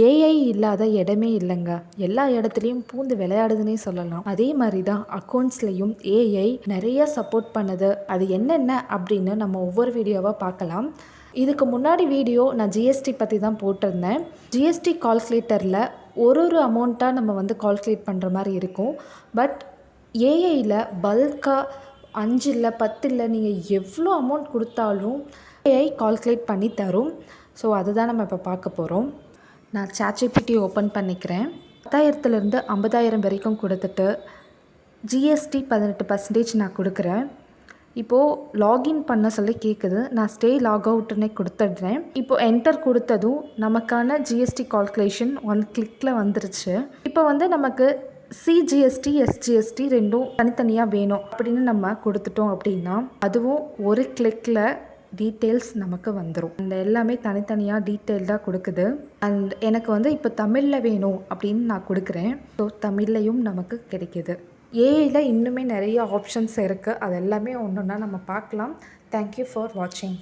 AI இல்லாத இடமே இல்லைங்க. எல்லா இடத்துலையும் பூந்து விளையாடுதுன்னே சொல்லலாம். அதே மாதிரி தான் அக்கௌண்ட்ஸ்லையும் ஏஐ நிறைய சப்போர்ட் பண்ணுது. அது என்னென்ன அப்படின்னு நம்ம ஒவ்வொரு வீடியோவாக பார்க்கலாம். இதுக்கு முன்னாடி வீடியோ நான் ஜிஎஸ்டி பற்றி தான் போட்டிருந்தேன். ஜிஎஸ்டி கால்குலேட்டரில் ஒரு அமௌண்ட்டாக நம்ம வந்து கால்குலேட் பண்ணுற மாதிரி இருக்கும். பட் ஏஐயில் பல்காக 5 இல்லை 10 இல்லை நீங்கள் எவ்வளோ அமௌண்ட் கொடுத்தாலும் ஏஐ கால்குலேட் பண்ணி தரும். ஸோ அதுதான் நம்ம இப்போ பார்க்க போகிறோம். நான் ChatGPT ஓப்பன் பண்ணிக்கிறேன். 10,000லேருந்து 50,000 வரைக்கும் கொடுத்துட்டு ஜிஎஸ்டி 18% நான் கொடுக்குறேன். இப்போது லாகின் பண்ண சொல்லி கேட்குது. நான் ஸ்டே லாக் அவுட்னே கொடுத்துட்றேன். இப்போது என்டர் கொடுத்ததும் நமக்கான ஜிஎஸ்டி கால்குலேஷன் 1 கிளிக்கில் வந்துருச்சு. இப்போ வந்து நமக்கு சிஜிஎஸ்டி எஸ்ஜிஎஸ்டி ரெண்டும் தனித்தனியாக வேணும் அப்படின்னு நம்ம கொடுத்துட்டோம் அப்படின்னா அதுவும் ஒரு கிளிக்கில் டீட்டெயில்ஸ் நமக்கு வந்துடும். இந்த எல்லாமே தனித்தனியாக டீட்டெயில்டாக கொடுக்குது. அண்ட் எனக்கு வந்து இப்போ தமிழில் வேணும் அப்படின்னு நான் கொடுக்குறேன். ஸோ தமிழ்லையும் நமக்கு கிடைக்கிது. ஏஐயில் இன்னுமே நிறைய ஆப்ஷன்ஸ் இருக்குது. அது எல்லாமே ஒன்று ஒன்றா நம்ம பார்க்கலாம். தேங்க்யூ ஃபார் வாட்சிங்.